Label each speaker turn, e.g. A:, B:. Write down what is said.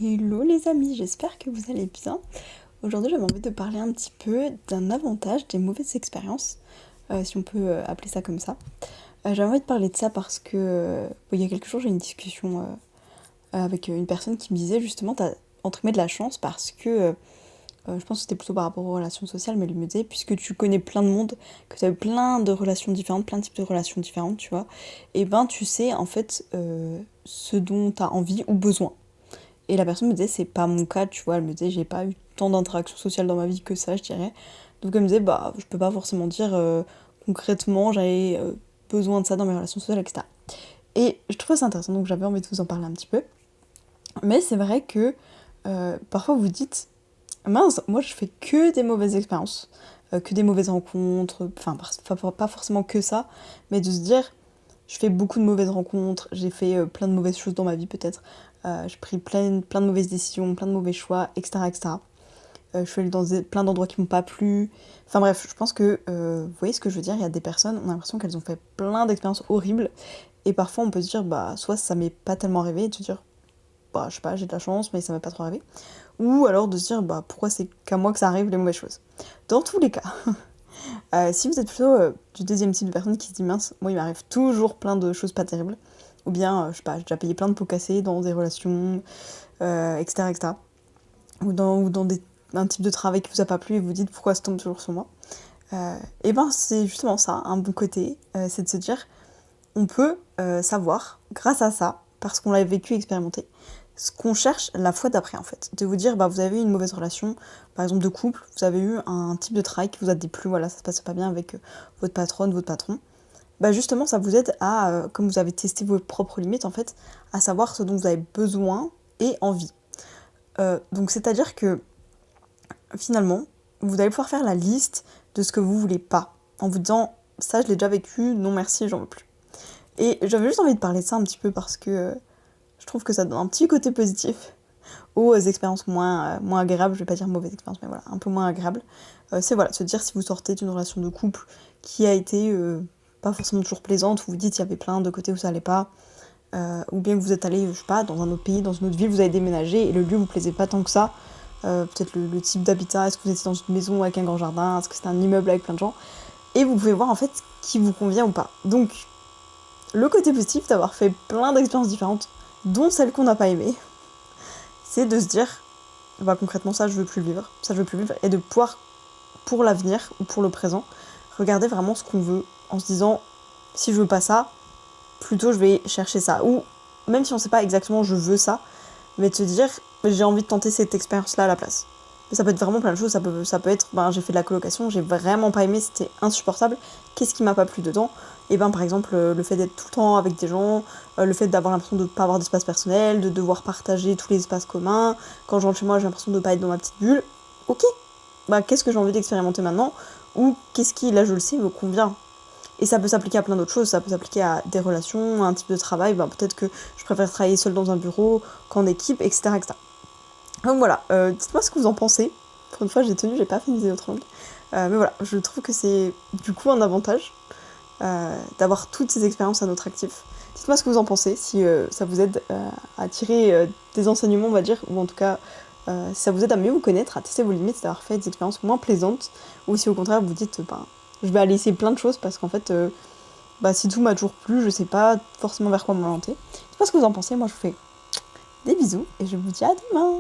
A: Hello les amis, j'espère que vous allez bien. Aujourd'hui j'avais envie de parler un petit peu d'un avantage des mauvaises expériences, si on peut appeler ça comme ça. J'avais envie de parler de ça parce que il y a quelques jours j'ai eu une discussion avec une personne qui me disait justement t'as entre guillemets de la chance parce que je pense que c'était plutôt par rapport aux relations sociales, mais lui me disait puisque tu connais plein de monde, que tu as eu plein de relations différentes, plein de types de relations différentes, tu vois, et ben tu sais en fait ce dont tu as envie ou besoin. Et la personne me disait, c'est pas mon cas, tu vois, elle me disait, j'ai pas eu tant d'interactions sociales dans ma vie que ça, je dirais. Donc elle me disait, bah, je peux pas forcément dire concrètement, j'avais besoin de ça dans mes relations sociales, etc. Et je trouvais ça intéressant, donc j'avais envie de vous en parler un petit peu. Mais c'est vrai que parfois vous dites, mince, moi je fais que des mauvaises expériences, que des mauvaises rencontres, enfin, pas forcément que ça, mais de se dire, je fais beaucoup de mauvaises rencontres, j'ai fait plein de mauvaises choses dans ma vie peut-être, j'ai pris plein de mauvaises décisions, plein de mauvais choix, etc. etc. Je suis allée dans plein d'endroits qui m'ont pas plu. Enfin bref, je pense que vous voyez ce que je veux dire, il y a des personnes, on a l'impression qu'elles ont fait plein d'expériences horribles, et parfois on peut se dire, bah soit ça m'est pas tellement arrivé, et de se dire, bah je sais pas, j'ai de la chance, mais ça m'est pas trop arrivé. Ou alors de se dire, bah pourquoi c'est qu'à moi que ça arrive les mauvaises choses. Dans tous les cas, si vous êtes plutôt du deuxième type de personne qui se dit mince, moi il m'arrive toujours plein de choses pas terribles, ou bien, je sais pas, j'ai déjà payé plein de pots cassés dans des relations, etc., etc. Ou dans un type de travail qui vous a pas plu et vous vous dites pourquoi ça tombe toujours sur moi. Et ben c'est justement ça, un bon côté, c'est de se dire, on peut savoir, grâce à ça, parce qu'on l'a vécu, expérimenté, ce qu'on cherche la fois d'après en fait. De vous dire, bah vous avez eu une mauvaise relation, par exemple de couple, vous avez eu un type de travail qui vous a déplu, voilà, ça se passe pas bien avec votre patronne, votre patron. Bah justement, ça vous aide à, comme vous avez testé vos propres limites en fait, à savoir ce dont vous avez besoin et envie. Donc c'est-à-dire que finalement, vous allez pouvoir faire la liste de ce que vous voulez pas, en vous disant, ça je l'ai déjà vécu, non merci, j'en veux plus. Et j'avais juste envie de parler de ça un petit peu parce que je trouve que ça donne un petit côté positif aux expériences moins agréables, je vais pas dire mauvaises expériences, mais voilà, un peu moins agréables. C'est voilà, se dire si vous sortez d'une relation de couple qui a été pas forcément toujours plaisante, où vous dites il y avait plein de côtés où ça allait pas, ou bien que vous êtes allé, je sais pas, dans un autre pays, dans une autre ville, vous avez déménagé et le lieu vous plaisait pas tant que ça, peut-être le type d'habitat, est-ce que vous étiez dans une maison avec un grand jardin, est-ce que c'était un immeuble avec plein de gens, et vous pouvez voir en fait qui vous convient ou pas. Donc, le côté positif d'avoir fait plein d'expériences différentes, dont celles qu'on n'a pas aimées, c'est de se dire, bah concrètement ça je veux plus le vivre, ça je veux plus le vivre, et de pouvoir, pour l'avenir ou pour le présent, regarder vraiment ce qu'on veut, en se disant, si je veux pas ça, plutôt je vais chercher ça. Ou même si on sait pas exactement je veux ça, mais de se dire, j'ai envie de tenter cette expérience-là à la place. Mais ça peut être vraiment plein de choses, ça peut être, ben, j'ai fait de la colocation, j'ai vraiment pas aimé, c'était insupportable, qu'est-ce qui m'a pas plu dedans? Et ben par exemple, le fait d'être tout le temps avec des gens, le fait d'avoir l'impression de ne pas avoir d'espace personnel, de devoir partager tous les espaces communs, quand je rentre chez moi j'ai l'impression de ne pas être dans ma petite bulle, ok, bah qu'est-ce que j'ai envie d'expérimenter maintenant? Ou qu'est-ce qui, là je le sais, me convient? Et ça peut s'appliquer à plein d'autres choses, ça peut s'appliquer à des relations, à un type de travail, ben peut-être que je préfère travailler seule dans un bureau qu'en équipe, etc. etc. Donc voilà, dites-moi ce que vous en pensez. Pour une fois, j'ai tenu, j'ai pas fait une vidéo trop longue. Mais voilà, je trouve que c'est du coup un avantage d'avoir toutes ces expériences à notre actif. Dites-moi ce que vous en pensez, si ça vous aide à tirer des enseignements, on va dire, ou en tout cas, si ça vous aide à mieux vous connaître, à tester vos limites, d'avoir fait des expériences moins plaisantes, ou si au contraire vous dites, ben, je vais aller essayer plein de choses parce qu'en fait, bah, si tout m'a toujours plu, je sais pas forcément vers quoi m'orienter. Dites-moi ce que vous en pensez, moi je vous fais des bisous et je vous dis à demain.